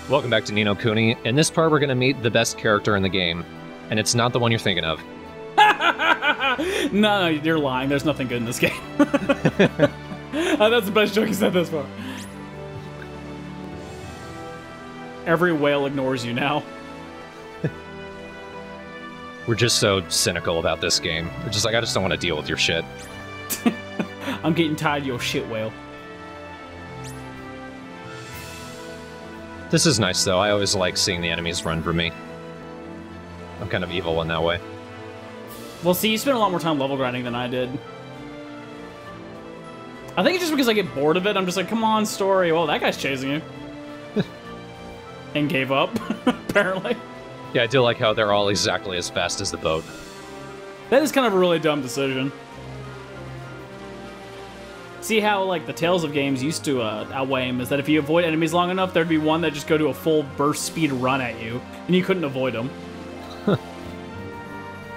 Welcome back to Ni no Kuni. In this part, we're going to meet the best character in the game, and it's not the one you're thinking of. No, you're lying. There's nothing good in this game. That's the best joke you said this far. Every whale ignores you now. We're just so cynical about this game. We're just like, I just don't want to deal with your shit. I'm getting tired of your shit, whale. This is nice, though. I always like seeing the enemies run from me. I'm kind of evil in that way. Well, see, you spent a lot more time level grinding than I did. I think it's just because I get bored of it. I'm just like, come on, story. Well, that guy's chasing you. And gave up, apparently. Yeah, I do like how they're all exactly as fast as the boat. That is kind of a really dumb decision. See how, like, the Tales of games used to outweigh him, is that if you avoid enemies long enough, there'd be one that just go to a full burst speed run at you, and you couldn't avoid them.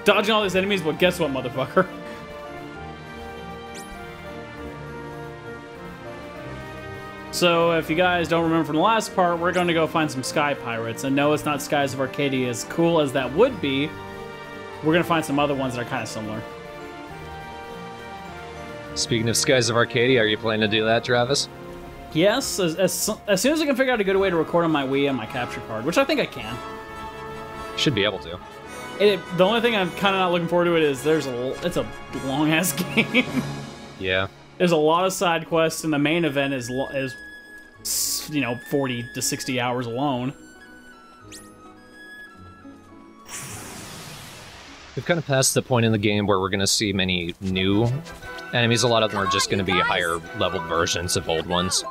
Dodging all these enemies, but guess what, motherfucker? So, if you guys don't remember from the last part, we're going to go find some Sky Pirates. And no, it's not Skies of Arcadia, as cool as that would be. We're going to find some other ones that are kind of similar. Speaking of Skies of Arcadia, are you planning to do that, Travis? Yes, as soon as I can figure out a good way to record on my Wii and my capture card, which I think I can. Should be able to. The only thing I'm kind of not looking forward to it is it's a long-ass game. Yeah. There's a lot of side quests, and the main event is 40 to 60 hours alone. We've kind of passed the point in the game where we're going to see many new enemies. A lot of them are just going to be higher-leveled versions of old ones.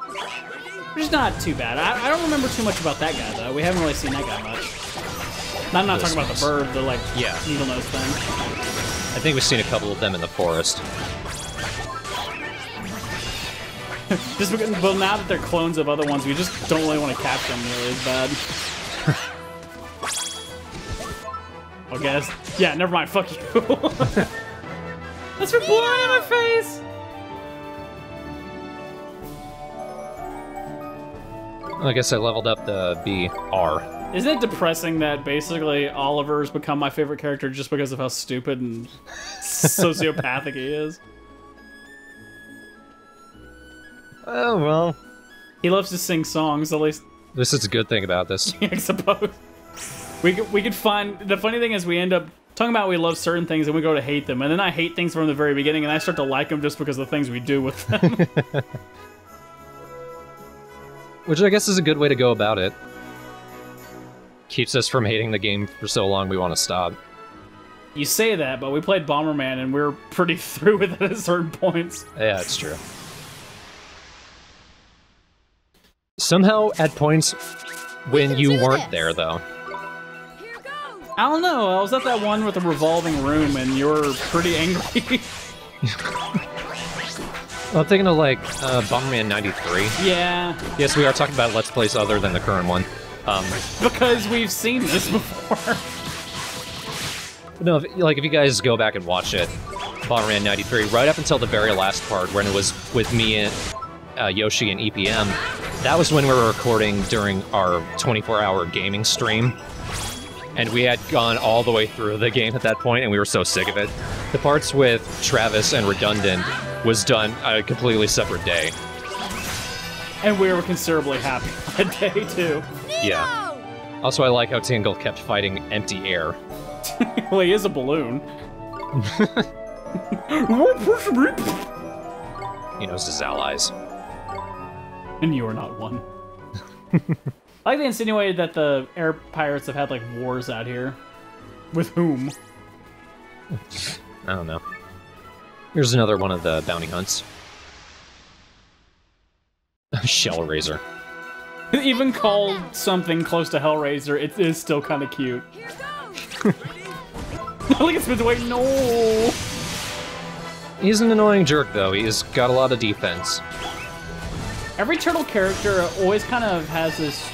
Which is not too bad. I don't remember too much about that guy, though. We haven't really seen that guy much. I'm not talking about the bird, the, like, needle nose thing. I think we've seen a couple of them in the forest. Just because, well, now that they're clones of other ones, we just don't really want to capture them nearly as bad. Okay, yeah, never mind. Fuck you. That's for blowing in my face. I guess I leveled up the BR. Isn't it depressing that basically Oliver's become my favorite character just because of how stupid and sociopathic he is? Oh, well. He loves to sing songs, at least. This is a good thing about this. I suppose. We could find... The funny thing is we end up talking about we love certain things and we go to hate them. And then I hate things from the very beginning and I start to like them just because of the things we do with them. Which I guess is a good way to go about it. Keeps us from hating the game for so long we want to stop. You say that, but we played Bomberman and we were pretty through with it at certain points. Yeah, it's true. Somehow, at points when you weren't there, though. I don't know, I was at that one with the revolving room and you were pretty angry. Well, I'm thinking of, like, Bomberman 93. Yeah. Yes, we are talking about Let's Plays other than the current one. Because we've seen this before. No, if you guys go back and watch it, Bomberman 93, right up until the very last part, when it was with me and Yoshi and EPM, that was when we were recording during our 24-hour gaming stream. And we had gone all the way through the game at that point, and we were so sick of it. The parts with Travis and Redundant was done a completely separate day. And we were considerably happy that day, too. Yeah. Also, I like how Tingle kept fighting empty air. Well, he is a balloon. He knows his allies. And you are not one. I like they insinuated that the air pirates have had, like, wars out here. With whom? I don't know. Here's another one of the bounty hunts. Shellraiser. Even called something close to Hellraiser, it is still kind of cute. Look at Smithway, no! He's an annoying jerk, though. He's got a lot of defense. Every turtle character always kind of has this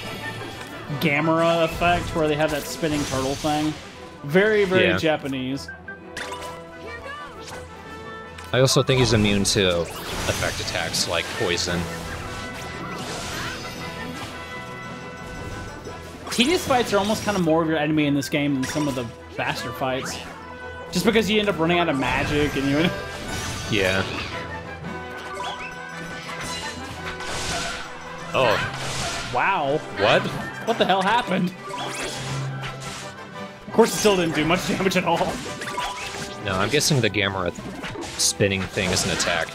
Gamera effect where they have that spinning turtle thing. Very, very Japanese. I also think he's immune to effect attacks like poison. tedious fights are almost kind of more of your enemy in this game than some of the faster fights. Just because you end up running out of magic and you... Yeah. Oh. Wow. What? What the hell happened? Of course, it still didn't do much damage at all. No, I'm guessing the Gamera spinning thing is an attack.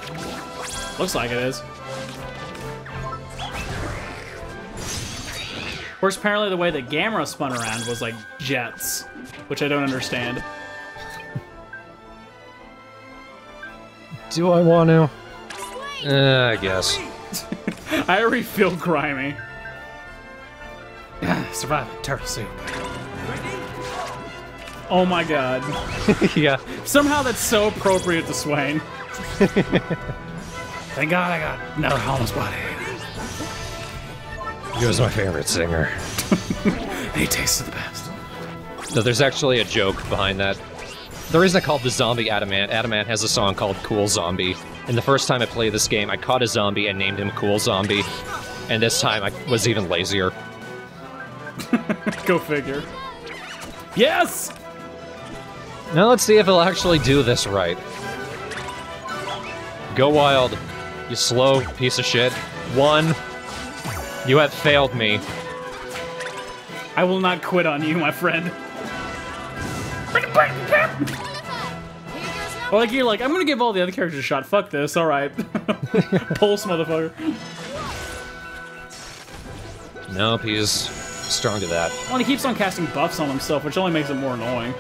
Looks like it is. Of course, apparently the way that Gamera spun around was like jets, which I don't understand. Do I want to? I guess. I already feel grimy. Survive turtle soup. Oh my god. Yeah. Somehow that's so appropriate to Swain. Thank God I got another homeless body. He was my favorite singer. He tasted the best. So there's actually a joke behind that. The reason I called the zombie Adamant, Adamant has a song called Cool Zombie. And the first time I played this game, I caught a zombie and named him Cool Zombie. And this time I was even lazier. Go figure. Yes! Now let's see if he'll actually do this right. Go wild, you slow piece of shit. 1. You have failed me. I will not quit on you, my friend. Like, you're like, I'm gonna give all the other characters a shot. Fuck this, alright. Pulse, motherfucker. Nope, he's strong to that. Well, he keeps on casting buffs on himself, which only makes it more annoying.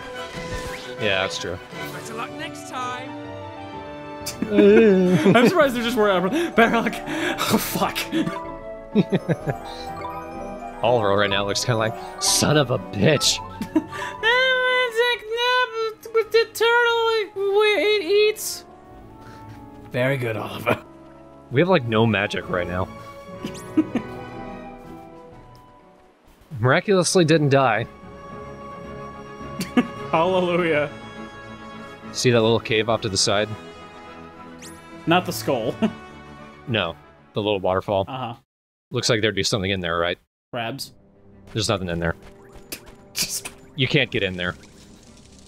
Yeah, that's true. Better luck next time. I'm surprised they're just worried. Better luck. Oh, fuck. Oliver right now looks kind of like, son of a bitch. With the turtle it eats. Very good, Oliver. We have, like, no magic right now. Miraculously didn't die. Hallelujah. See that little cave off to the side? Not the skull. No, the little waterfall. Uh-huh. Looks like there'd be something in there, right? Crabs. There's nothing in there. Just, You can't get in there.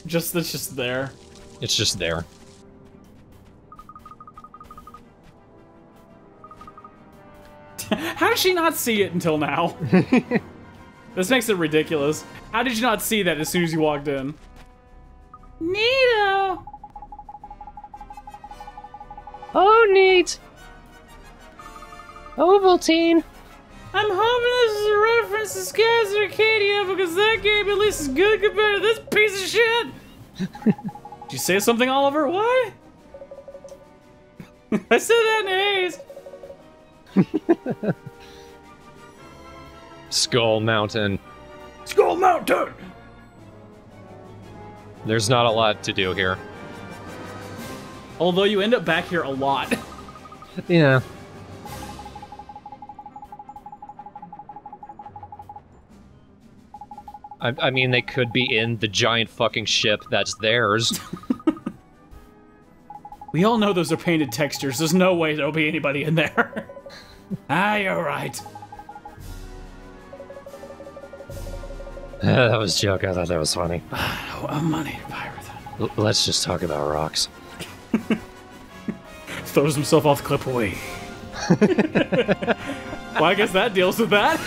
that's just there. It's just there. How did she not see it until now? This makes it ridiculous. How did you not see that as soon as you walked in? Neato! Oh, neat! Ovaltine! I'm hoping this is a reference to Skies Arcadia because that game at least is good compared to this piece of shit! Did you say something, Oliver? What? I said that in haze! Skull Mountain. Skull Mountain! There's not a lot to do here. Although you end up back here a lot. Yeah. I mean, they could be in the giant fucking ship that's theirs. We all know those are painted textures. There's no way there'll be anybody in there. You're right. That was a joke. I thought that was funny. Money, pirate. Let's just talk about rocks. Throws himself off the cliff away. Well, I guess that deals with that.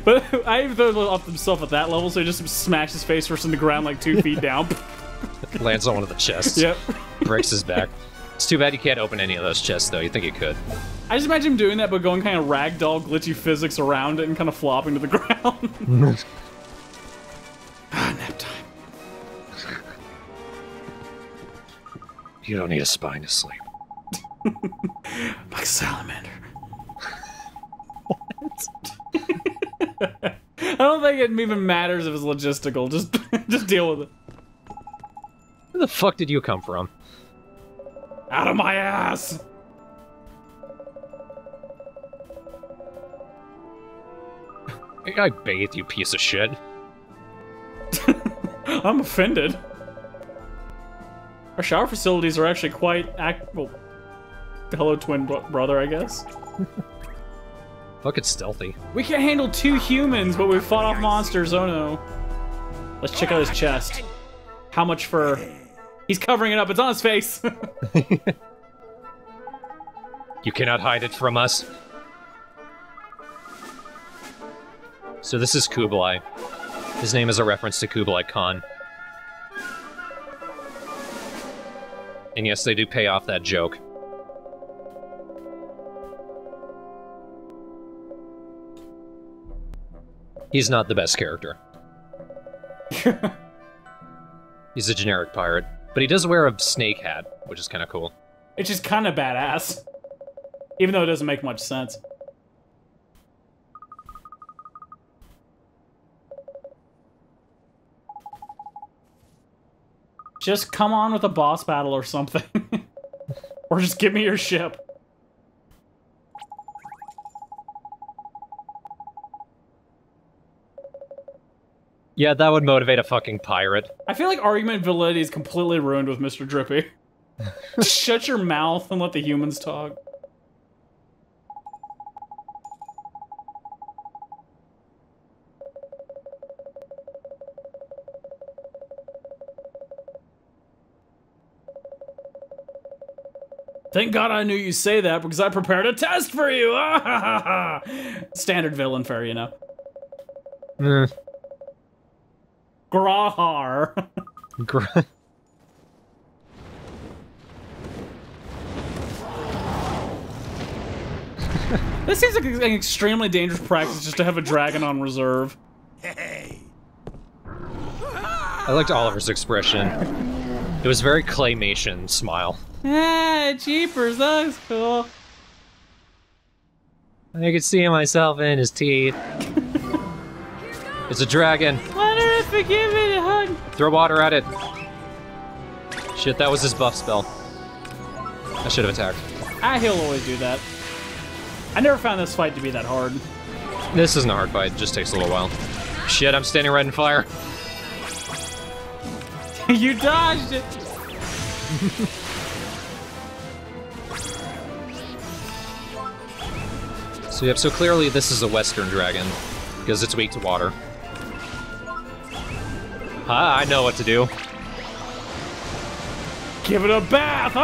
But I even throw off himself at that level, so he just smashed his face first in the ground like 2 feet down. Lands on one of the chests. Yep. Breaks his back. It's too bad you can't open any of those chests, though. You think you could. I just imagine him doing that, but going kind of ragdoll, glitchy physics around it and kind of flopping to the ground. Nap time. You don't need a spine to sleep. Like a salamander. What? I don't think it even matters if it's logistical. Just deal with it. Where the fuck did you come from? Out of my ass! I bathed, you piece of shit. I'm offended. Our shower facilities are actually quite well, hello twin brother, I guess. Fuck, it's stealthy. We can't handle 2 humans, but we fought off monsters. Oh no. Let's check out his chest. How much fur? He's covering it up. It's on his face. You cannot hide it from us. So this is Kublai. His name is a reference to Kublai Khan. And yes, they do pay off that joke. He's not the best character. He's a generic pirate. But he does wear a snake hat, which is kind of cool. It's just kind of badass. Even though it doesn't make much sense. Just come on with a boss battle or something. Or just give me your ship. Yeah, that would motivate a fucking pirate. I feel like argument validity is completely ruined with Mr. Drippy. Just shut your mouth and let the humans talk. Thank God I knew you'd say that because I prepared a test for you! Standard villain fare, you know. Grahar. This seems like an extremely dangerous practice just to have a dragon on reserve. Hey. I liked Oliver's expression. It was very claymation smile. Ah, jeepers, that was cool. I could see myself in his teeth. It's a dragon. Wonder if I give it a hug. Throw water at it. Shit, that was his buff spell. I should have attacked. Ah, he'll always do that. I never found this fight to be that hard. This isn't a hard fight, it just takes a little while. Shit, I'm standing right in fire. You dodged it! So yep, so clearly this is a Western dragon, because it's weak to water. I know what to do. Give it a bath!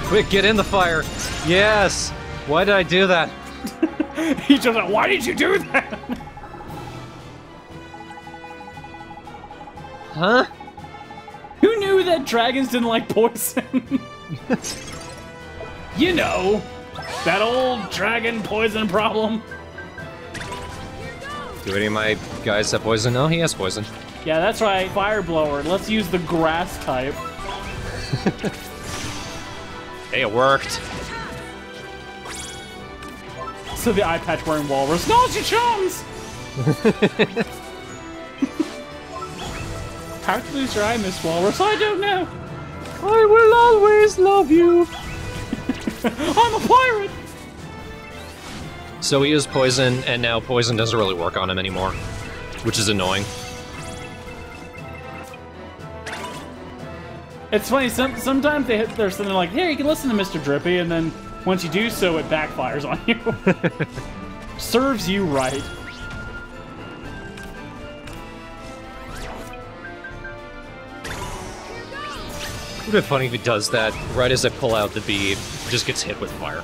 Quick, get in the fire! Yes! Why did I do that? He just like, why did you do that? Huh? Who knew that dragons didn't like poison? You know, that old dragon poison problem. Do any of my guys have poison? No, he has poison. Yeah, that's right, fire blower. Let's use the grass type. Hey, it worked. So the eye patch wearing walrus. No, it's your chums! How'd you lose your eye, Miss Walrus? I don't know. I will always love you. I'm a pirate! So he used poison, and now poison doesn't really work on him anymore, which is annoying. It's funny, sometimes there's something like, here, you can listen to Mr. Drippy, and then once you do so, it backfires on you. Serves you right. It would be funny if he does that right as I pull out the bee, just gets hit with fire.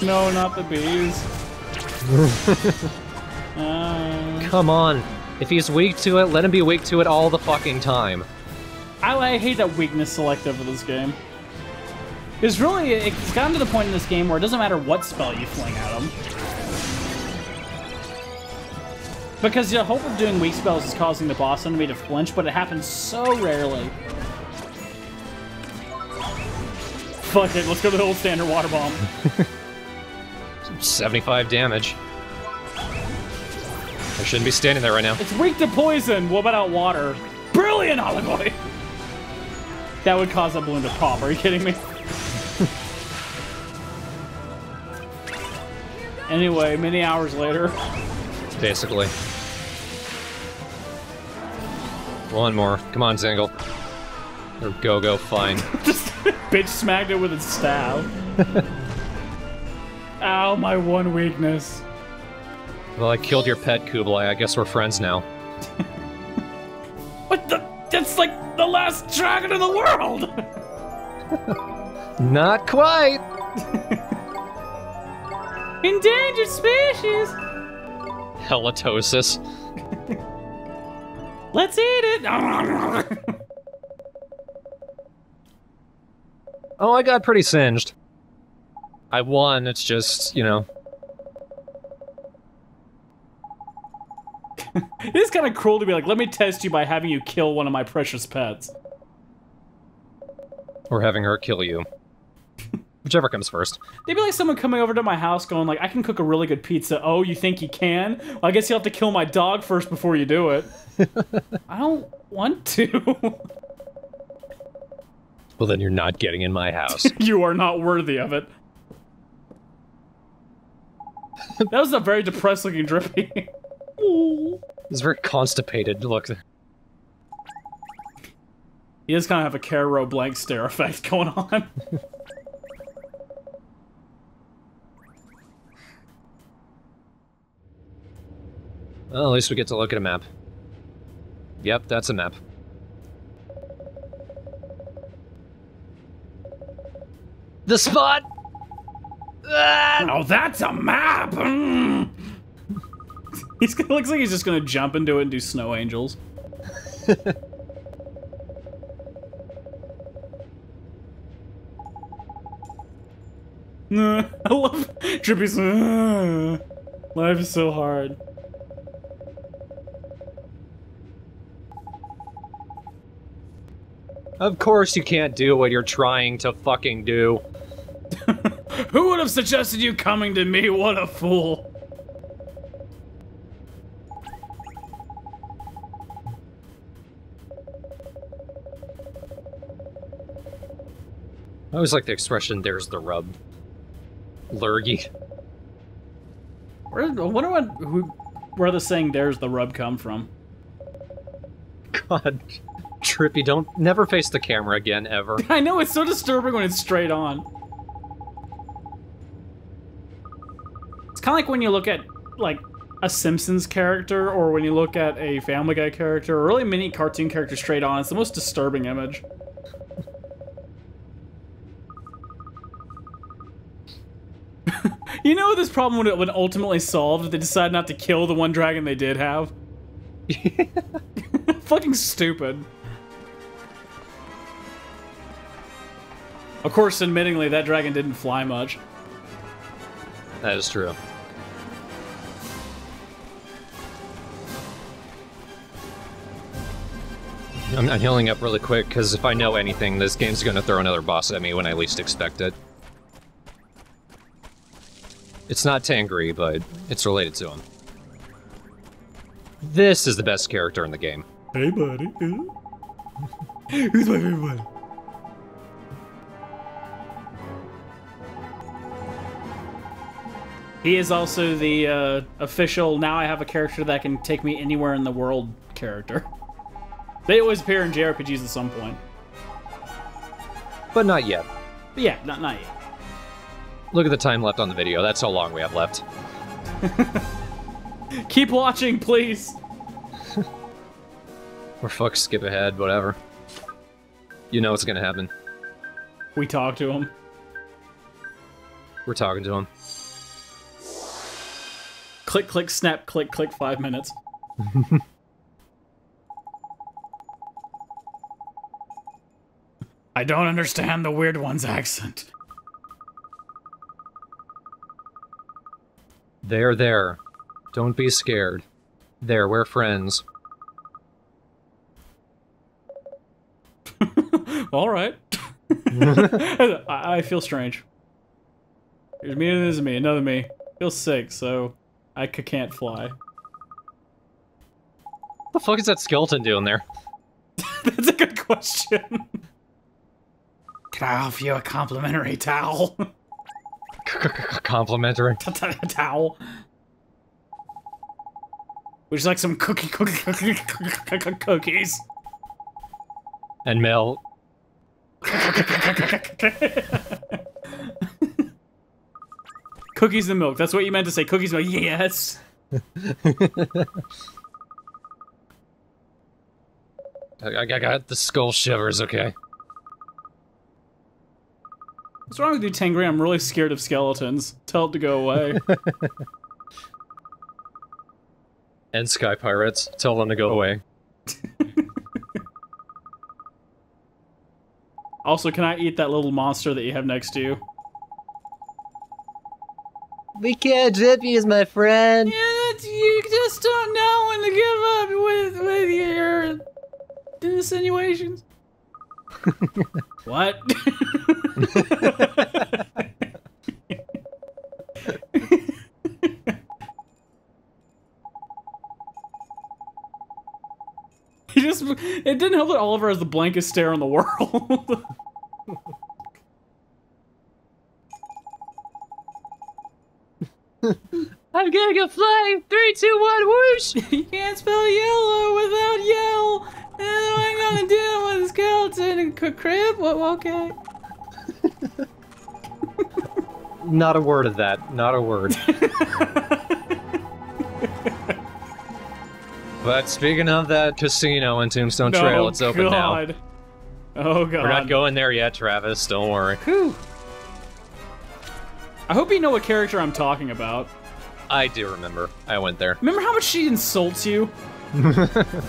No, not the bees. Come on. If he's weak to it, let him be weak to it all the fucking time. I hate that weakness selective of this game. It's gotten to the point in this game where it doesn't matter what spell you fling at him. Because the hope of doing weak spells is causing the boss enemy to flinch, but it happens so rarely. Fuck it, let's go to the old standard water bomb. 75 damage. I shouldn't be standing there right now. It's weak to poison. What about water? Brilliant, Oligoy! That would cause a balloon to pop. Are you kidding me? Anyway, many hours later. Basically. One more. Come on, Zingle. Or Go-Go, fine. Just bitch smacked it with its staff. Ow, my one weakness. Well, I killed your pet, Kublai. I guess we're friends now. What the? That's like the last dragon in the world! Not quite! Endangered species! Halitosis. Let's eat it! Oh, I got pretty singed. I won, it's just, you know... It is kind of cruel to be like, let me test you by having you kill one of my precious pets. Or having her kill you. Whichever comes first. They'd be like someone coming over to my house going like, I can cook a really good pizza. Oh, you think you can? Well, I guess you'll have to kill my dog first before you do it. I don't want to. Well, then you're not getting in my house. You are not worthy of it. That was a very depressed looking Drippy. It's very constipated, look. He does kind of have a Caro blank stare effect going on. Well, at least we get to look at a map. Yep, that's a map. The spot! Ah! Oh, that's a map! Mm. Looks like he's just gonna jump into it and do snow angels. I love Drippy's. Life is so hard. Of course you can't do what you're trying to fucking do. Who would have suggested you coming to me? What a fool. I always like the expression, there's the rub. Lurgy. I wonder where the saying "there's the rub" come from. God. Trippy, never face the camera again, ever. I know, it's so disturbing when it's straight on. It's kind of like when you look at, like, a Simpsons character, or when you look at a Family Guy character, or really many cartoon characters straight on. It's the most disturbing image. You know this problem would ultimately solved if they decide not to kill the one dragon they did have? Fucking stupid. Of course, admittingly, that dragon didn't fly much. That is true. I'm healing up really quick, because if I know anything, this game's gonna throw another boss at me when I least expect it. It's not Tangri, but it's related to him. This is the best character in the game. Hey, buddy. Who's my favorite one? He is also the official, now I have a character that can take me anywhere in the world character. They always appear in JRPGs at some point. But not yet. But yeah, not yet. Look at the time left on the video. That's how long we have left. Keep watching, please. Or fuck, skip ahead, whatever. You know what's gonna happen. We talk to him. We're talking to him. Click, click, snap, click, click, 5 minutes. I don't understand the weird one's accent. There. Don't be scared. There, we're friends. Alright. I feel strange. There's me and there's me, another me. Feel sick, so I can't fly. What the fuck is that skeleton doing there? That's a good question. Can I offer you a complimentary towel? Complimentary. Towel. Would you like some cookies? And Mel. Cookies and milk. That's what you meant to say. Cookies and milk. Yes. I got the skull shivers, okay. What's wrong with you, Tangri? I'm really scared of skeletons. Tell it to go away. And Sky Pirates. Tell them to go away. Also, can I eat that little monster that you have next to you? We can't trip you as my friend. Yeah, you just don't know when to give up with your insinuations. What? It didn't help that Oliver has the blankest stare in the world. I'm gonna go flying! 3, 2, 1, whoosh! You can't spell yellow without yell. And I'm gonna deal with a skeleton and crib? What? Okay. Not a word of that. Not a word. But speaking of that casino in Tombstone Trail, it's open now. Oh god. We're not going there yet, Travis. Don't worry. Whew. I hope you know what character I'm talking about. I do remember. I went there. Remember how much she insults you?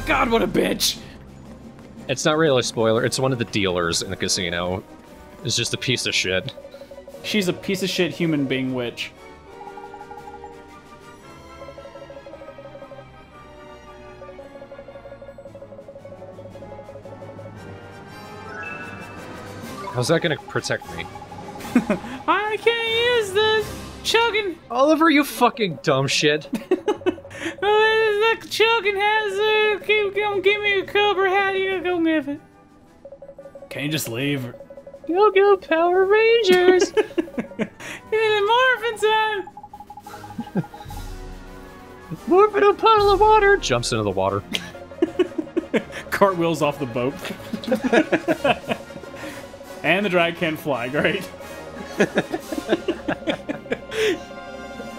God, what a bitch. It's not really a spoiler. It's one of the dealers in the casino. It's just a piece of shit. She's a piece of shit human being witch. How's that gonna protect me? I can't use the chugging. Oliver, you fucking dumb shit. The chugging has give me a cup, or how do you go give it? Can you just leave? Go Power Rangers! It's morphin' time! Morph in a puddle of water! Jumps into the water. Cartwheels off the boat. And the drag can't fly, great.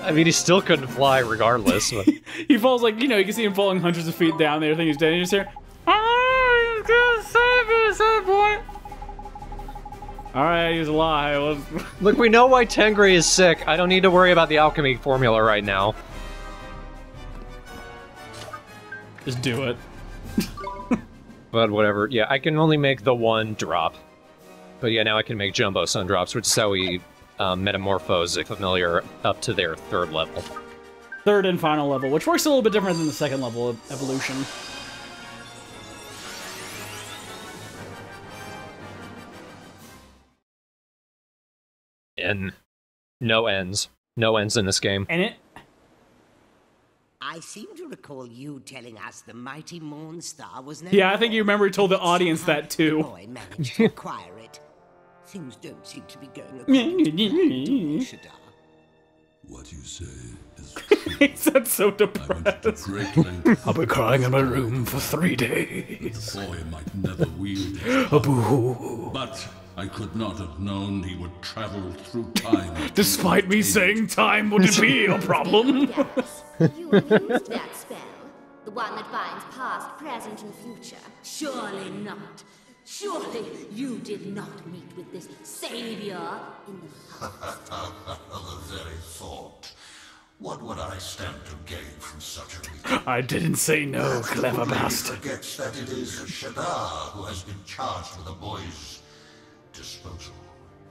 I mean, he still couldn't fly regardless. But... He falls like, you know, you can see him falling hundreds of feet down there, think he's dead, and you just hear, oh, he's gonna save you at some point. Alright, he's alive. Look, we know why Tengri is sick. I don't need to worry about the alchemy formula right now. Just do it. But whatever. Yeah, I can only make the one drop. But yeah, now I can make Jumbo Sun drops, which is how we metamorphose a familiar up to their 3rd level. 3rd and final level, which works a little bit different than the 2nd level of evolution. And no ends. No ends in this game. And it... I seem to recall you telling us the mighty Mornstar was never... Yeah, I think you remember you told the audience that too. Boy managed to acquire it. Things don't seem to be going according to plan, Shadar. What you say is He sounds so I went to depressed. great lengths. I'll be crying in my room for 3 days. The boy might never wield his A boo. but I could not have known he would travel through time. Despite me saying time wouldn't be a problem. Yes, you used that spell. The one that binds past, present, and future. Surely not. Surely you did not meet with this savior in the past. The very thought. What would I stand to gain from such a meeting? I didn't say no, clever bastard. Forgets that it is Shadar who has been charged with the boy's disposal.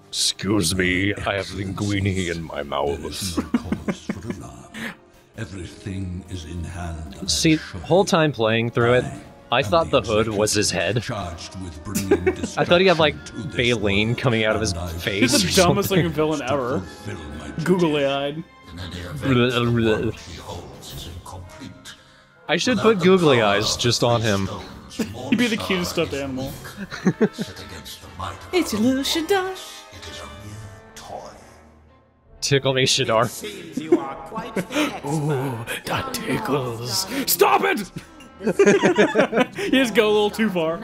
Excuse me, I have linguine in my There is mouth. no cause for alarm. Everything is in hand. and See, shown. whole time playing through it, I am thought the hood executive was his head. charged with bringing I thought he had, like, destruction to this baleen world, coming out of his and I face. He's the dumbest looking villain to ever. fulfill my duty. Googly-eyed. In any event, the world he holds is incomplete. I should put googly eyes just on him. He'd be the cutest stuffed animal. Set against the might of It's a little Shadar. it is a new toy. Tickle me, Shadar. Seems you are quite the expert. Ooh, that tickles. Stop it! You just go a little too far.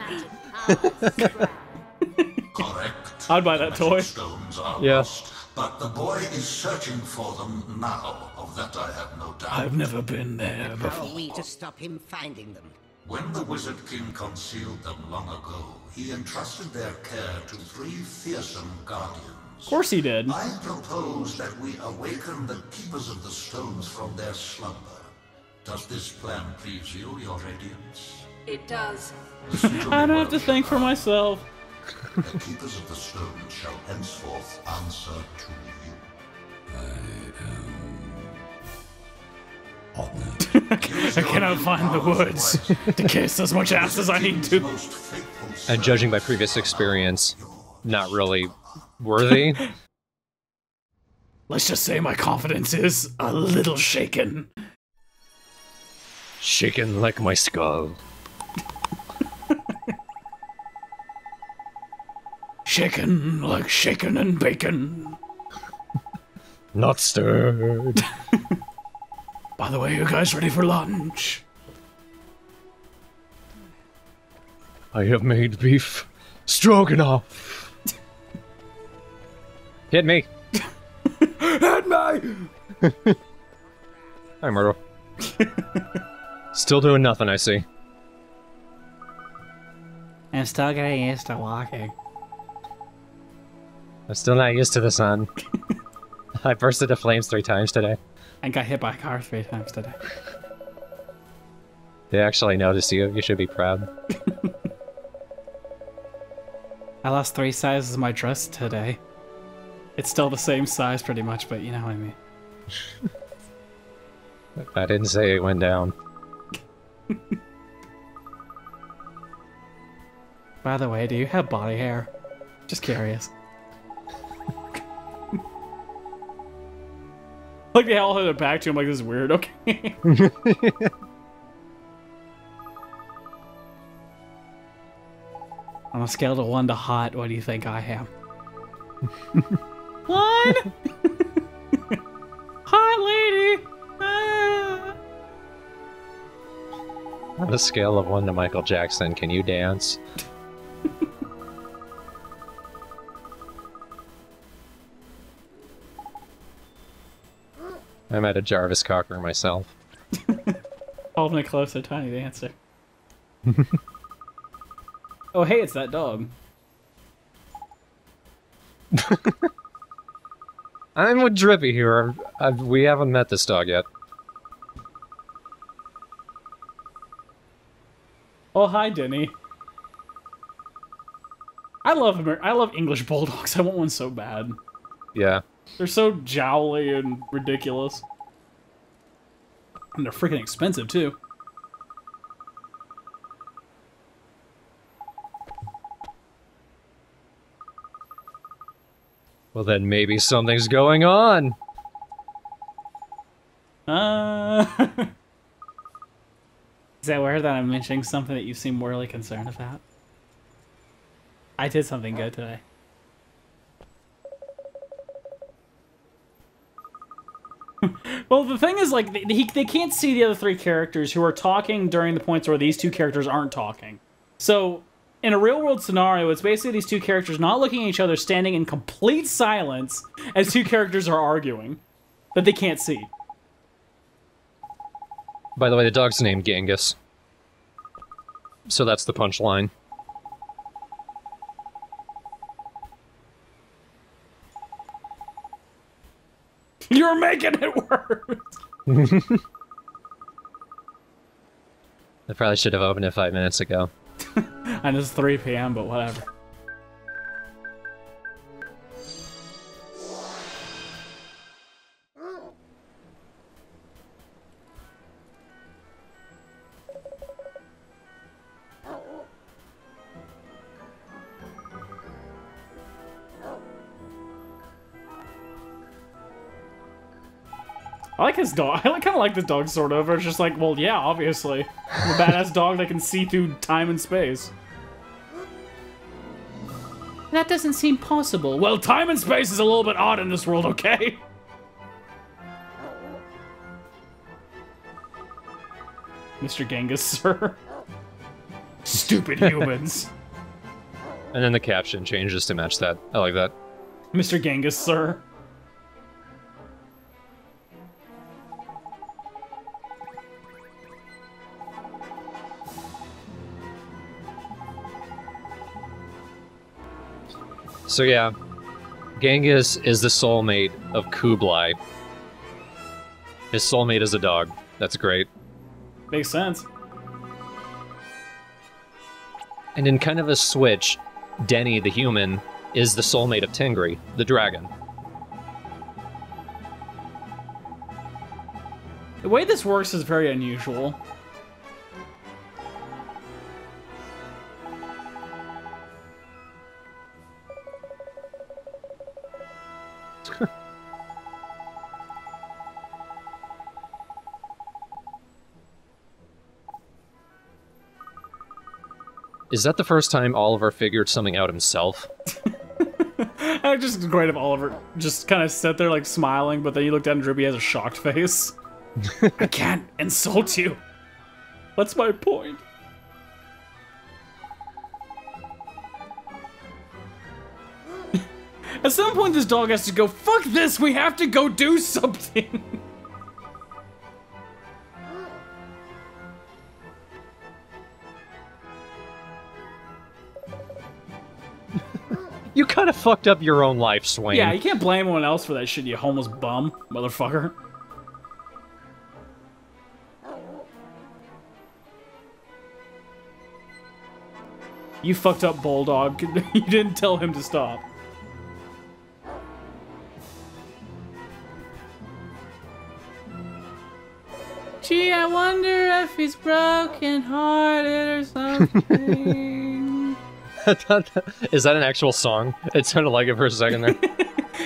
Correct. I'd buy that Magic toy. Stones are Yeah. lost, but the boy is searching for them now. Of that I have no doubt. never been there How are we to stop him finding them? When the Wizard King concealed them long ago, he entrusted their care to 3 fearsome guardians. Of course he did. I propose that we awaken the Keepers of the Stones from their slumber. Does this plan please you, Your Radiance? It does. Listen to I me, don't have to well, think for myself. The Keepers of the Stones shall henceforth answer to you. I cannot find the woods to kiss as much ass as I need to. Most faithful And judging by previous experience, not really worthy. Let's just say my confidence is a little shaken. Shaken like my skull. Shaken like shaken and bacon. Not stirred. By the way, you guys ready for lunch? I have made beef stroganoff. Hit me. Hit me! Hi, Myrtle. Still doing nothing, I see. I'm still getting used to walking. I'm still not used to the sun. I burst into flames 3 times today. And got hit by a car 3 times today. They actually noticed you. You should be proud. I lost 3 sizes of my dress today. It's still the same size pretty much, but you know what I mean. I didn't say it went down. By the way, do you have body hair? Just curious. Like they all had it back to him like this is weird, okay. On a scale of 1 to hot, what do you think I am? 1! Hot lady! Ah. On a scale of 1 to Michael Jackson, can you dance? I'm at a Jarvis Cocker myself. Hold me closer, tiny dancer. Oh, hey, it's that dog. I'm with Drippy here. We haven't met this dog yet. Oh, hi, Denny. I love English bulldogs. I want one so bad. Yeah. They're so jowly and ridiculous. And they're freaking expensive, too. Well, then maybe something's going on. Is that weird that I'm mentioning something that you seem really concerned about? I did something good today. Well, the thing is, like, they can't see the other 3 characters who are talking during the points where these 2 characters aren't talking. So, in a real-world scenario, it's basically these 2 characters not looking at each other, standing in complete silence as 2 characters are arguing that they can't see. By the way, the dog's named Genghis. So that's the punchline. You're making it worse! I probably should have opened it 5 minutes ago. And it's 3 PM, but whatever. I like his dog. I kind of like this dog, sort of. It's just like, well, yeah, obviously. I'm a badass dog that can see through time and space. That doesn't seem possible. Well, time and space is a little bit odd in this world, okay? Mr. Genghis, sir. Stupid humans. And then the caption changes to match that. I like that. Mr. Genghis, sir. So yeah, Genghis is the soulmate of Kublai. His soulmate is a dog. That's great. Makes sense. And in kind of a switch, Denny, the human, is the soulmate of Tingri, the dragon. The way this works is very unusual. Is that the first time Oliver figured something out himself? It's just great if Oliver just kind of sat there like smiling, but then you look down and Drippy has a shocked face. I can't insult you. What's my point? At some point this dog has to go, fuck this, we have to go do something. You kind of fucked up your own life, Swain. Yeah, you can't blame anyone else for that shit, you homeless bum, motherfucker. You fucked up, Bulldog. You didn't tell him to stop. Gee, I wonder if he's broken-hearted or something. Is that an actual song? It sounded like it for a second there.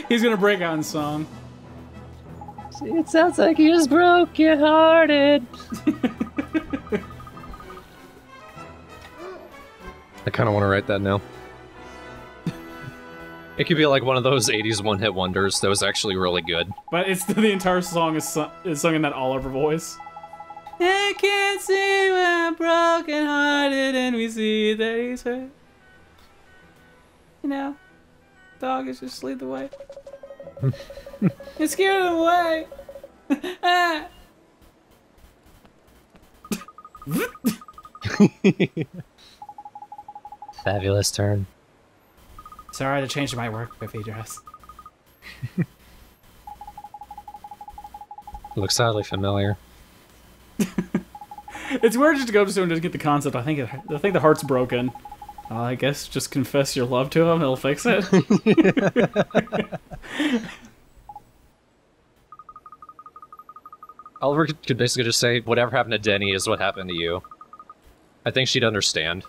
He's gonna break out in song. It sounds like he's broken-hearted. I kind of want to write that now. It could be like one of those 80s one-hit wonders that was actually really good. But it's the entire song is sung in that Oliver voice. I can't see when I'm broken-hearted and we see that he's hurt. You know, dog is just lead the way. You scared him away. Ah. Fabulous turn. Sorry to change my work dress. Looks oddly familiar. It's weird just to go to someone to get the concept. I think the heart's broken. I guess just confess your love to him, he'll fix it. Oliver could basically just say, whatever happened to Denny is what happened to you. I think she'd understand.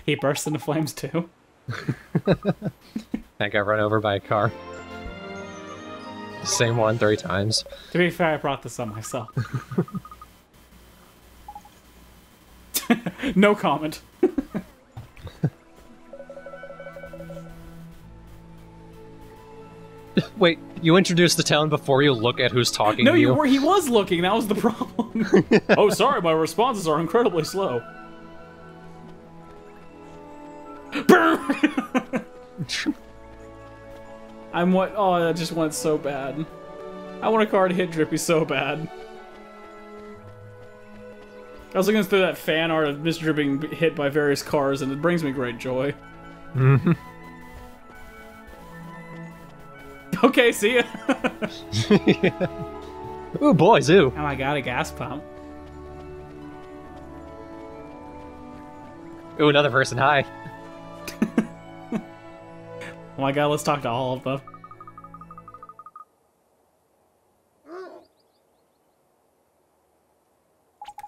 He burst into flames too. I got run over by a car. Same one 3 times. To be fair, I brought this on myself. No comment. Wait, you introduced the town before you look at who's talking No, to you? he was looking, that was the problem. Oh, sorry, my responses are incredibly slow. Oh, I just went so bad. I want a car to hit Drippy so bad. I was looking through that fan art of Mr. Drippy being hit by various cars, and it brings me great joy. Mm-hmm. Okay, see ya. Ooh, boys, ooh. Oh my god, a gas pump. Ooh, another person, hi. Oh my god, let's talk to all of them.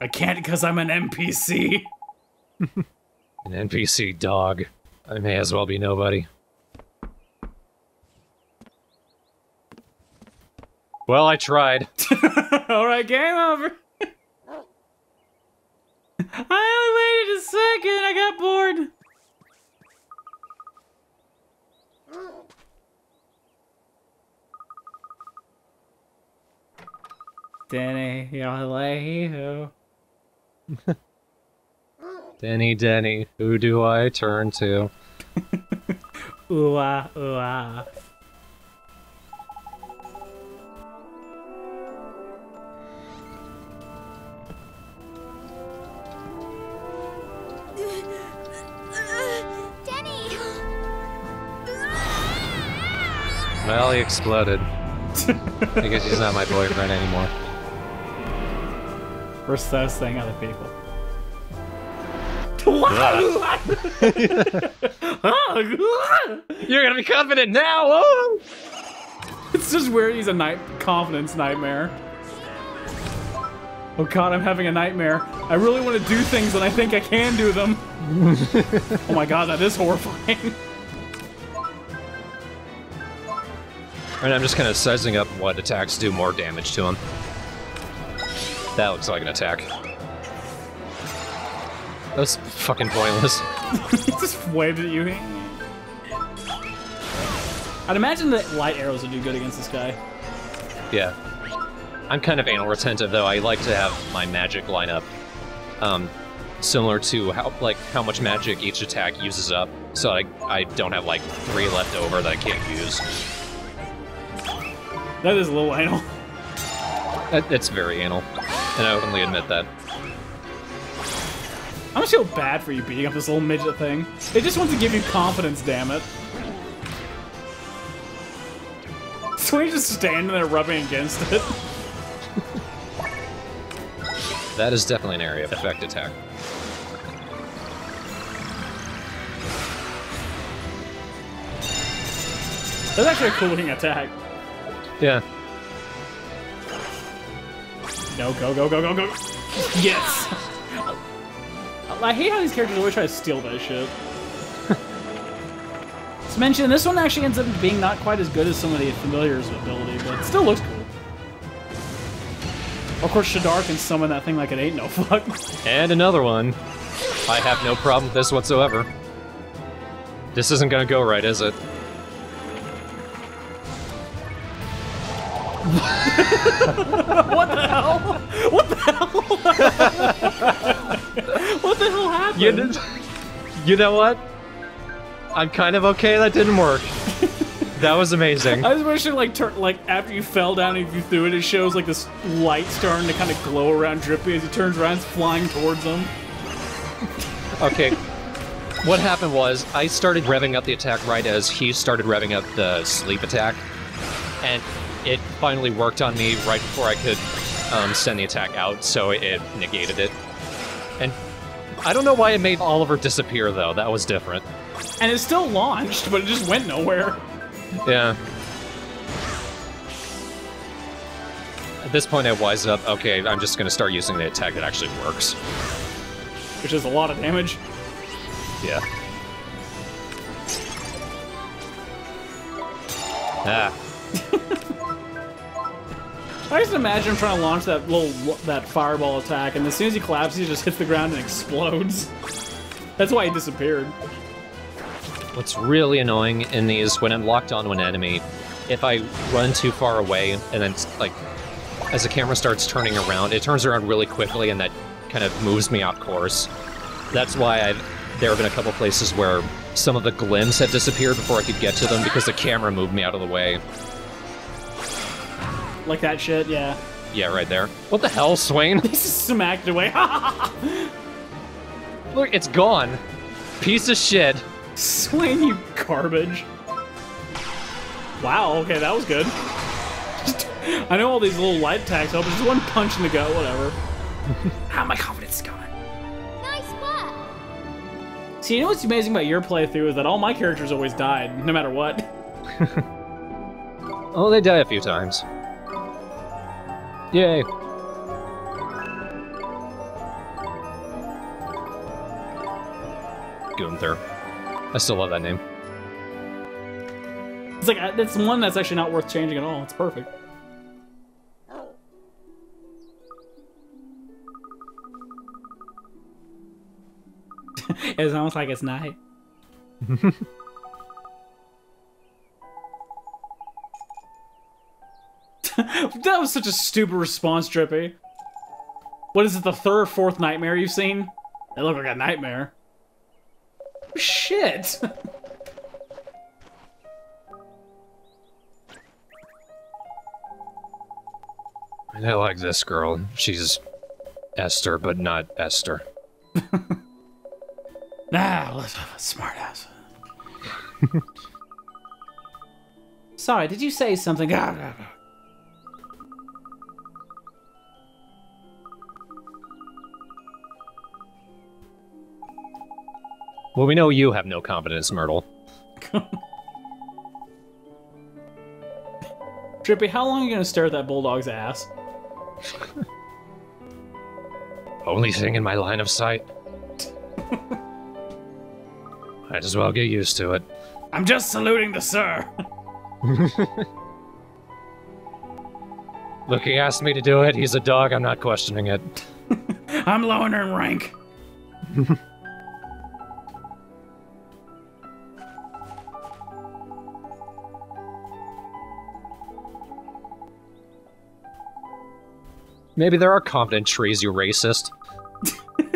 I can't because I'm an NPC. An NPC dog. I may as well be nobody. Well, I tried. Alright, game over. I only waited a second, I got bored. Denny, y'all lay-hoo. Denny, Denny, who do I turn to? Ooh ah, ooh ah. Denny! Well, he exploded. I guess he's not my boyfriend anymore. We're assessing other people. You're gonna be confident now! Oh! It's just weird he's a confidence nightmare. Oh god, I'm having a nightmare. I really want to do things and I think I can do them. Oh my god, that is horrifying. And I'm just kind of sizing up what attacks do more damage to him. That looks like an attack. That's fucking pointless. He just waved at you. I'd imagine that light arrows would do good against this guy. Yeah. I'm kind of anal retentive, though. I like to have my magic line up similar to how much magic each attack uses up, so I don't have like 3 left over that I can't use. That is a little anal. It's very anal, and I openly admit that. I just feel bad for you beating up this little midget thing. It just wants to give you confidence, damn it. So he's just standing there rubbing against it. That is definitely an area of effect attack. That's actually a cool looking attack. Yeah. No, go, go, go, go, go. Yes! I hate how these characters always try to steal that shit. To mention, this one actually ends up being not quite as good as some of the familiars' ability, but it still looks cool. Of course, Shadar can summon that thing like it ain't no fuck. And another one. I have no problem with this whatsoever. This isn't gonna go right, is it? What the hell? What the hell? What the hell happened? You know what? I'm kind of okay that didn't work. That was amazing. I was wishing, like, after you fell down and you threw it, it shows, like, this light starting to kind of glow around Drippy as he turns around and flying towards him. Okay. What happened was, I started revving up the attack right as he started revving up the sleep attack. And it finally worked on me right before I could send the attack out, so it negated it. And I don't know why it made Oliver disappear, though. That was different. And it still launched, but it just went nowhere. Yeah. At this point, I wised up, okay, I'm just gonna start using the attack that actually works. Which is a lot of damage. Yeah. Ah. I just imagine him trying to launch that fireball attack, and as soon as he collapses, he just hits the ground and explodes. That's why he disappeared. What's really annoying in these, when I'm locked onto an enemy, if I run too far away, and then, like, as the camera starts turning around, it turns around really quickly, and that kind of moves me off course. That's why there have been a couple places where some of the glims have disappeared before I could get to them, because the camera moved me out of the way. Like that shit, yeah. Yeah, right there. What the hell, Swain? He just smacked it away. Look, it's gone. Piece of shit. Swain, you garbage. Wow, okay, that was good. I know all these little light attacks help, but just one punch in the gut, whatever. Ah, my confidence is gone. Nice work! See, you know what's amazing about your playthrough is that all my characters always died, no matter what. Oh, they die a few times. Yay. Gunther. I still love that name. It's like, that's one that's actually not worth changing at all. It's perfect. It's almost like it's night. That was such a stupid response, Drippy. What is it, the third or fourth nightmare you've seen? They look like a nightmare. Shit! I like this girl. She's Esther, but not Esther. Nah, let's have a smart ass. Sorry, did you say something? Well, we know you have no confidence, Myrtle. Drippy, how long are you gonna stare at that bulldog's ass? Only thing in my line of sight. Might as well get used to it. I'm just saluting the sir. Look, he asked me to do it. He's a dog. I'm not questioning it. I'm lowering her in rank. Maybe there are confident trees, you racist.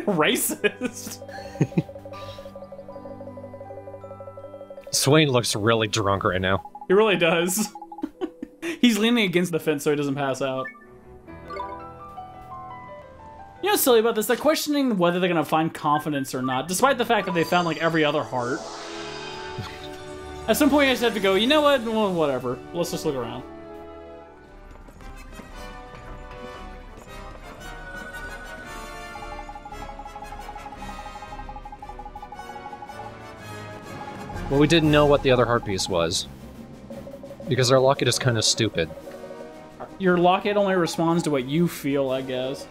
Racist? Swain looks really drunk right now. He really does. He's leaning against the fence so he doesn't pass out. You know what's silly about this? They're questioning whether they're gonna find confidence or not, despite the fact that they found like every other heart. At some point I just have to go, you know what? Well, whatever. Let's just look around. Well, we didn't know what the other heart piece was. Because our locket is kind of stupid. Your locket only responds to what you feel, I guess.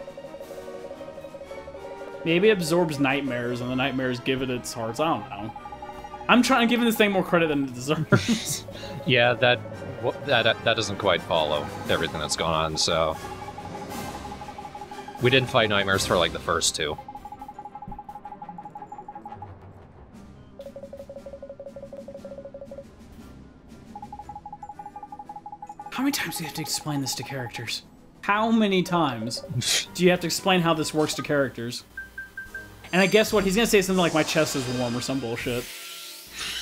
Maybe it absorbs nightmares, and the nightmares give it its hearts. I don't know. I'm trying to give this thing more credit than it deserves. Yeah, that doesn't quite follow everything that's gone on, so... We didn't fight nightmares for, like, the first two. How many times do you have to explain this to characters? How many times do you have to explain how this works to characters? And I guess what? He's gonna say something like, my chest is warm or some bullshit.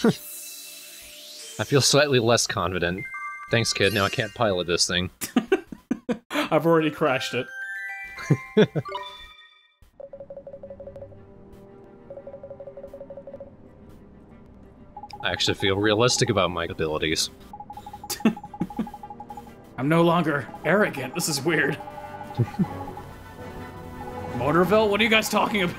I feel slightly less confident. Thanks, kid. Now I can't pilot this thing. I've already crashed it. I actually feel realistic about my abilities. I'm no longer arrogant. This is weird. Motorville? What are you guys talking about?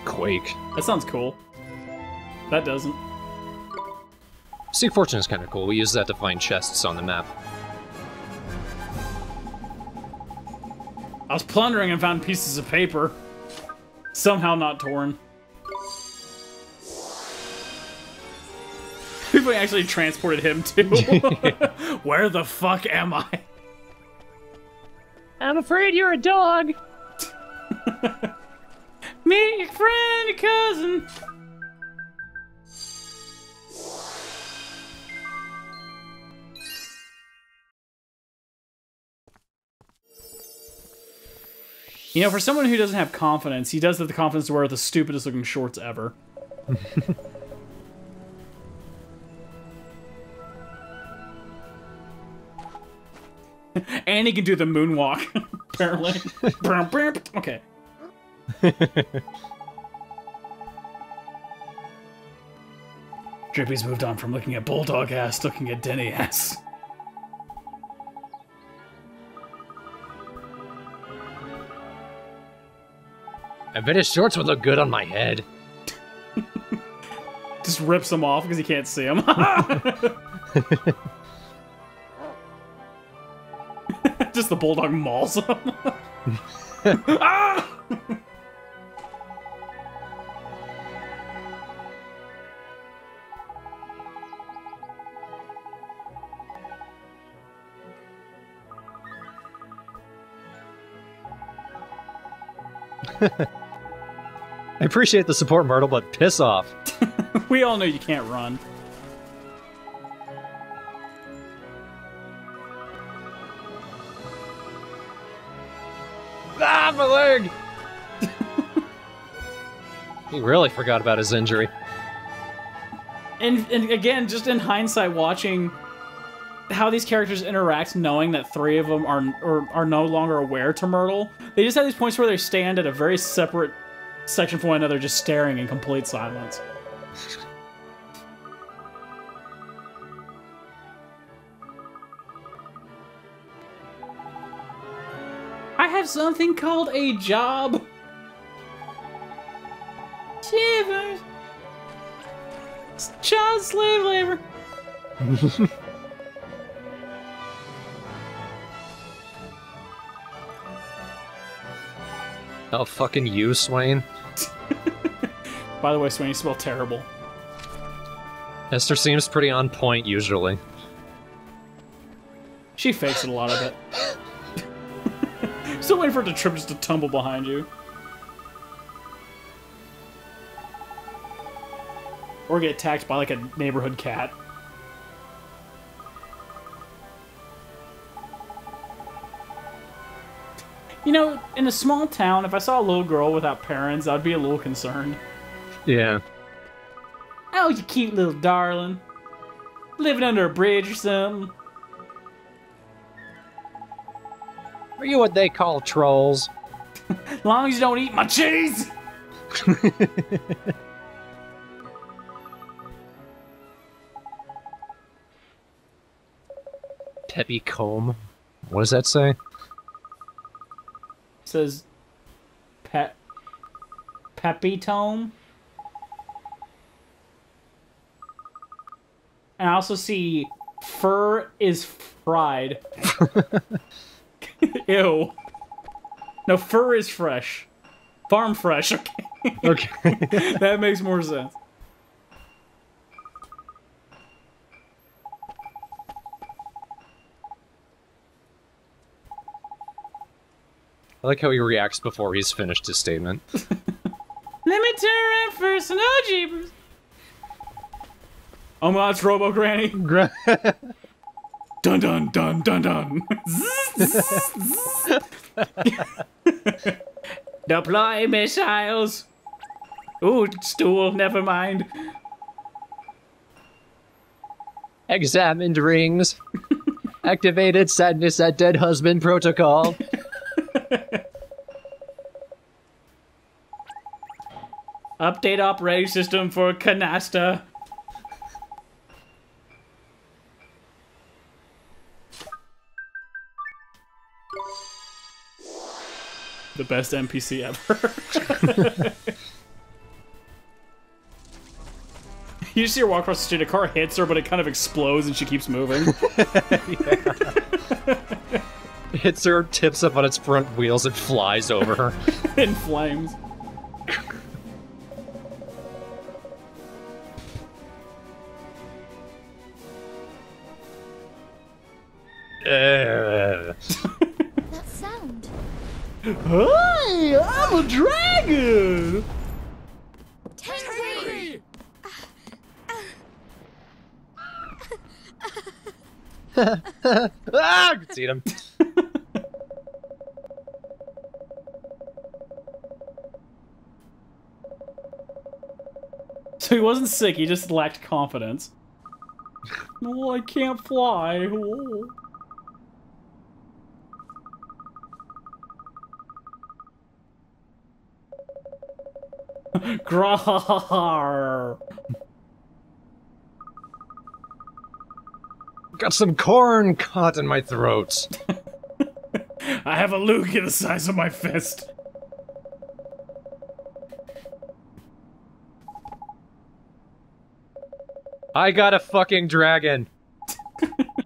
Quake. That sounds cool. That doesn't. Seek Fortune is kind of cool. We use that to find chests on the map. I was plundering and found pieces of paper. Somehow not torn. People actually transported him too. Where the fuck am I? I'm afraid you're a dog. Meet your friend, your cousin. You know, for someone who doesn't have confidence, he does have the confidence to wear the stupidest looking shorts ever. And he can do the moonwalk, apparently. Okay. Drippy's moved on from looking at Bulldog ass to looking at Denny ass. I bet his shorts would look good on my head. Just rips them off because he can't see them. Just the Bulldog mauls him. Ah! I appreciate the support, Myrtle, but piss off. We all know you can't run. Ah, my leg! He really forgot about his injury. And again, just in hindsight, watching how these characters interact, knowing that three of them are no longer aware to Myrtle, they just have these points where they stand at a very separate section from one another, just staring in complete silence. I have something called a job. Shivers. It's child slave labor. Oh, fucking you, Swain. By the way, Swain, you smell terrible. Esther seems pretty on point, usually. She fakes it a lot of it. Still waiting for it to trip just to tumble behind you. Or get attacked by like a neighborhood cat. You know, in a small town, if I saw a little girl without parents, I'd be a little concerned. Yeah. Oh, you cute little darling. Living under a bridge or something. Are you what they call trolls? As long as you don't eat my cheese! Peppy comb. What does that say? It says... Peppy tome? And I also see fur is fried. Ew. No, fur is fresh. Farm fresh, okay. Okay. That makes more sense. I like how he reacts before he's finished his statement. Let me turn around first, no jeepers. Oh my, it's Robo Granny. Dun dun dun dun dun. Deploy missiles. Ooh, stool, never mind. Examined rings. Activated sadness at dead husband protocol. Update operating system for Canasta. The best NPC ever. You see her walk across the street, a car hits her, but it kind of explodes and she keeps moving. Hits her, tips up on its front wheels, and flies over her. In flames. That sound. Hi, I'm a dragon! Tangri! Ah! I can see him. So he wasn't sick, he just lacked confidence. Oh, I can't fly. Oh. Grar. Got some corn caught in my throat. I have a loogie the size of my fist. I got a fucking dragon.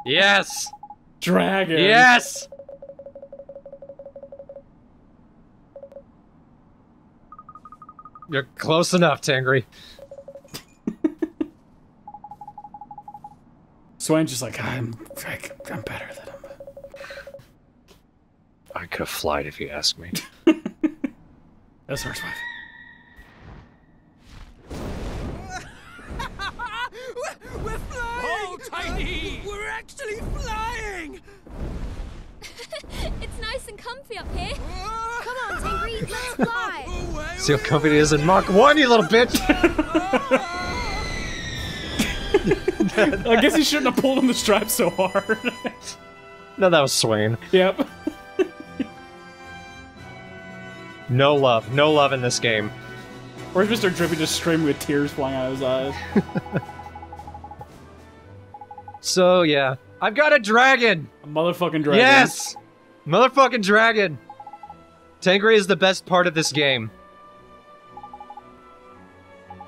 Yes. Dragon. Yes. You're close enough, Tangri. Swain's just like, I'm better than him. I could have flied if you asked me. That's hurts my Fly! Seal Company is in Mach 1, you little bitch! I guess he shouldn't have pulled on the strap so hard. No, that was Swain. Yep. No love in this game. Where's Mr. Drippy just screaming with tears flying out of his eyes? So, yeah. I've got a dragon! A motherfucking dragon. Yes! Motherfucking dragon! Tangri is the best part of this game.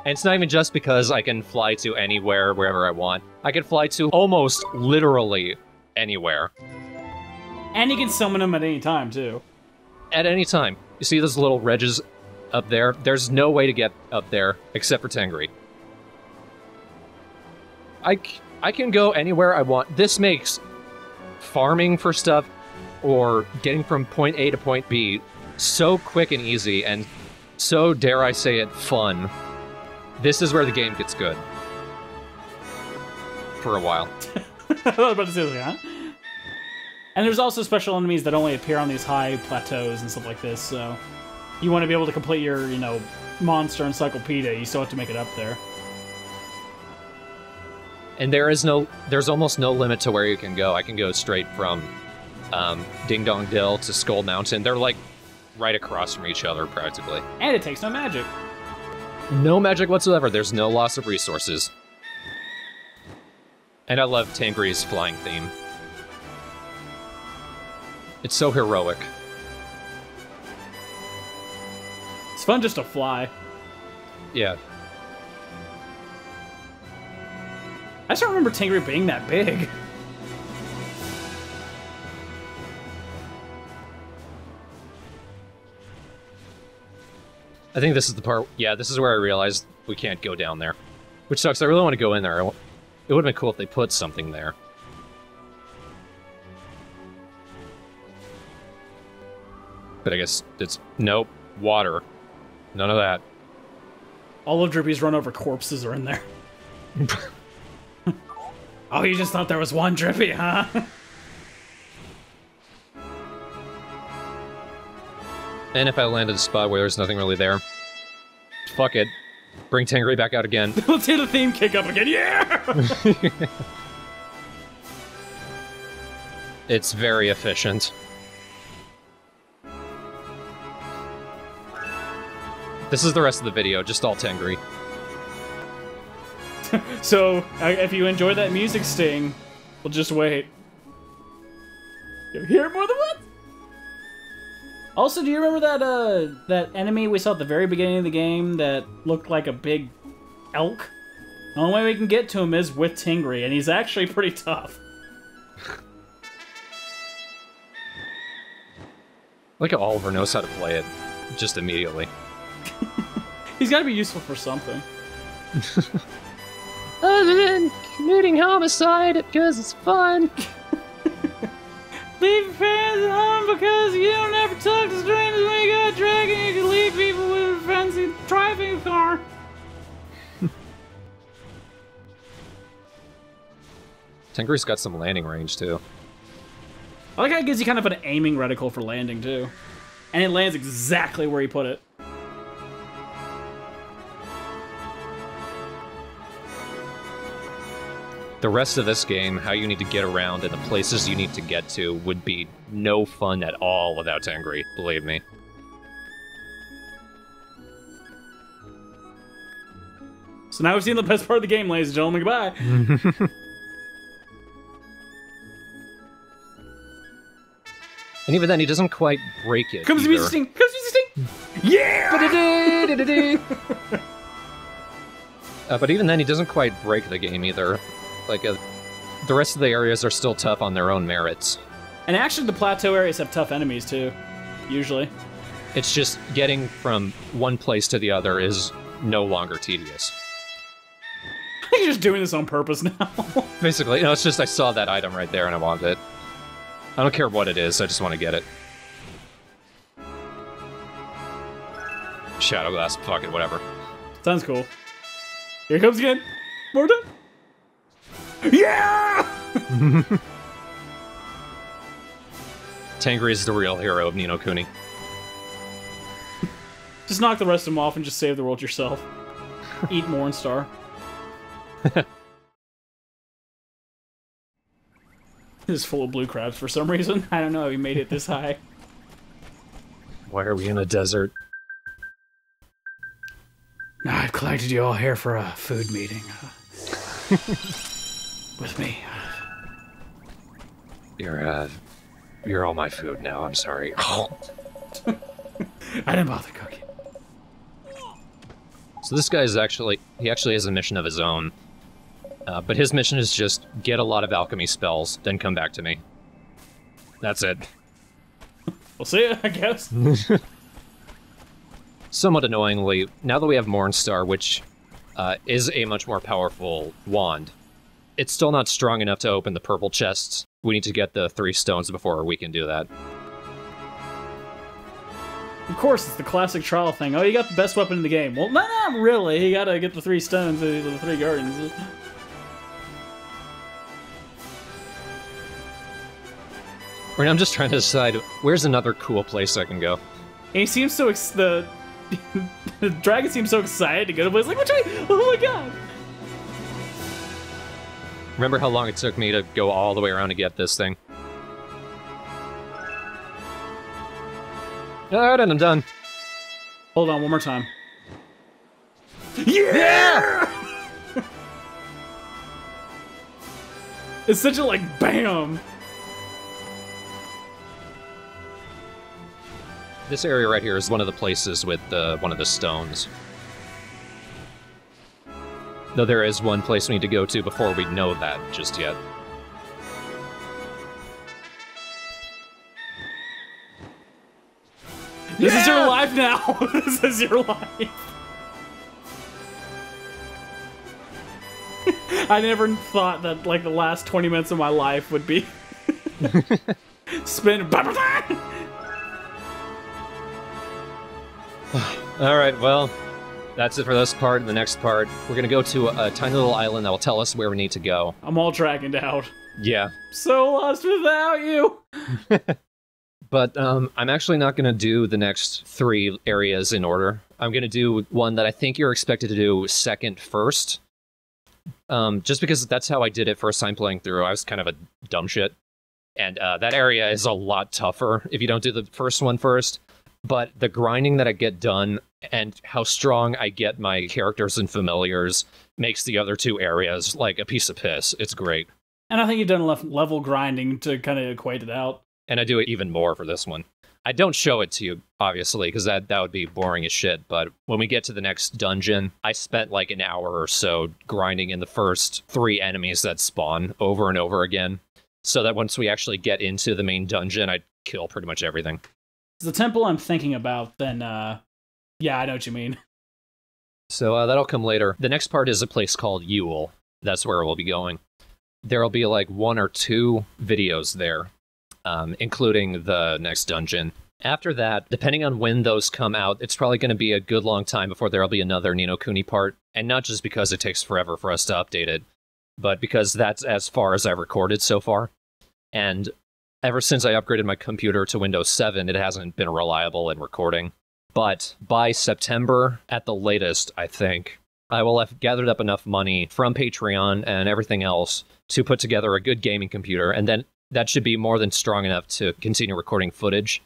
And it's not even just because I can fly to anywhere, wherever I want. I can fly to almost literally anywhere. And you can summon him at any time, too. At any time. You see those little redges up there? There's no way to get up there except for Tangri. I can go anywhere I want. This makes farming for stuff or getting from point A to point B so quick and easy, and so, dare I say it, fun. This is where the game gets good. For a while. I was about to say that, huh? And there's also special enemies that only appear on these high plateaus and stuff like this, so... You want to be able to complete your, you know, monster encyclopedia, you still have to make it up there. And there's almost no limit to where you can go. I can go straight from Ding Dong Dill to Skull Mountain. They're like right across from each other, practically. And it takes no magic. No magic whatsoever. There's no loss of resources. And I love Tangri's flying theme. It's so heroic. It's fun just to fly. Yeah. I just don't remember Tangri being that big. I think this is the part... Yeah, this is where I realized we can't go down there. Which sucks. I really want to go in there. It would have been cool if they put something there. But I guess it's... Nope. Water. None of that. All of Drippy's run over corpses are in there. Oh, you just thought there was one Drippy, huh? And if I landed a spot where there's nothing really there, fuck it. Bring Tangri back out again. Let's hear the theme kick up again, yeah! It's very efficient. This is the rest of the video, just all Tangri. So, if you enjoy that music sting, we'll just wait. You hear more than once? Also, do you remember that that enemy we saw at the very beginning of the game that looked like a big elk? The only way we can get to him is with Tangri, and he's actually pretty tough. Look at Oliver knows how to play it, just immediately. He's got to be useful for something. Other than committing homicide, because it's fun. Leave your friends at home because you don't ever talk to strangers when you got a dragon. You can leave people with a fancy driving car. Tangri's got some landing range, too. I like how it gives you kind of an aiming reticle for landing, too. And it lands exactly where you put it. The rest of this game, how you need to get around and the places you need to get to, would be no fun at all without Tangri, believe me. So now we've seen the best part of the game, ladies and gentlemen. Goodbye. And even then, he doesn't quite break it. Comes the music sting! Comes the music sting! Yeah! But even then, he doesn't quite break the game either. Like, the rest of the areas are still tough on their own merits. And actually, the plateau areas have tough enemies, too. Usually. It's just getting from one place to the other is no longer tedious. I think you're just doing this on purpose now. Basically, it's just I saw that item right there and I wanted it. I don't care what it is, I just want to get it. Shadow Glass, fuck it, whatever. Sounds cool. Here it comes again. More done. Yeah! Tangri is the real hero of Ni no Kuni. Just knock the rest of them off and just save the world yourself. Eat Mornstar. This is full of blue crabs for some reason. I don't know how he made it this high. Why are we in a desert? No, I've collected you all here for a food meeting. With me. You're all my food now, I'm sorry. I didn't bother cooking. So this guy is he actually has a mission of his own. But his mission is just get a lot of alchemy spells, then come back to me. That's it. We'll see it, I guess. Somewhat annoyingly, now that we have Mornstar, which is a much more powerful wand, it's still not strong enough to open the purple chests. We need to get the 3 stones before we can do that. Of course, it's the classic trial thing. Oh, you got the best weapon in the game. Well, not really. You gotta get the 3 stones, the 3 guardians. Right now I'm just trying to decide, where's another cool place I can go? And he seems so the dragon seems so excited to go to a place like, which way? Oh my god! Remember how long it took me to go all the way around to get this thing? Alright, and I'm done. Hold on, one more time. Yeah! It's such a, like, bam! This area right here is one of the places with one of the stones. Though there is one place we need to go to before we know that just yet. This is your life now! This is your life! I never thought that, like, the last 20 minutes of my life would be... spin... Alright, well, that's it for this part. The next part, we're gonna go to a tiny little island that will tell us where we need to go. I'm all dragoned out. Yeah. So lost without you! But I'm actually not gonna do the next 3 areas in order. I'm gonna do one that I think you're expected to do second first. Just because that's how I did it first time playing through. I was kind of a dumb shit. And that area is a lot tougher if you don't do the first one first. But the grinding that I get done and how strong I get my characters and familiars makes the other 2 areas like a piece of piss. It's great. And I think you've done enough level grinding to kind of equate it out. And I do it even more for this one. I don't show it to you, obviously, because that would be boring as shit. But when we get to the next dungeon, I spent like an hour or so grinding in the first 3 enemies that spawn over and over again. So that once we actually get into the main dungeon, I kill pretty much everything. The temple I'm thinking about, then, yeah, I know what you mean. So that'll come later. The next part is a place called Yule. That's where we'll be going. There'll be like 1 or 2 videos there, including the next dungeon. After that, depending on when those come out, it's probably going to be a good long time before there'll be another Ni no Kuni part. And not just because it takes forever for us to update it, but because that's as far as I've recorded so far. And ever since I upgraded my computer to Windows 7, it hasn't been reliable in recording. But by September, at the latest, I think, I will have gathered up enough money from Patreon and everything else to put together a good gaming computer, and then that should be more than strong enough to continue recording footage.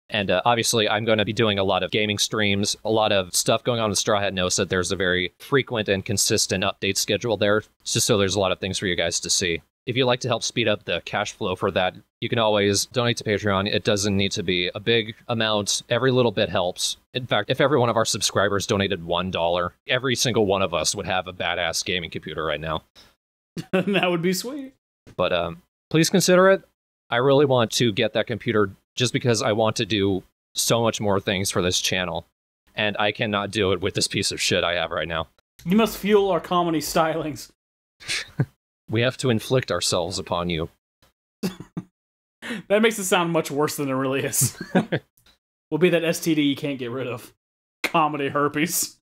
And obviously, I'm going to be doing a lot of gaming streams, a lot of stuff going on with Straw Hat Knows that there's a very frequent and consistent update schedule there, just so there's a lot of things for you guys to see. If you'd like to help speed up the cash flow for that, you can always donate to Patreon. It doesn't need to be a big amount. Every little bit helps. In fact, if every one of our subscribers donated $1, every single one of us would have a badass gaming computer right now. That would be sweet. But please consider it. I really want to get that computer just because I want to do so much more things for this channel. And I cannot do it with this piece of shit I have right now. You must fuel our comedy stylings. We have to inflict ourselves upon you. That makes it sound much worse than it really is. Will be that STD you can't get rid of. Comedy herpes.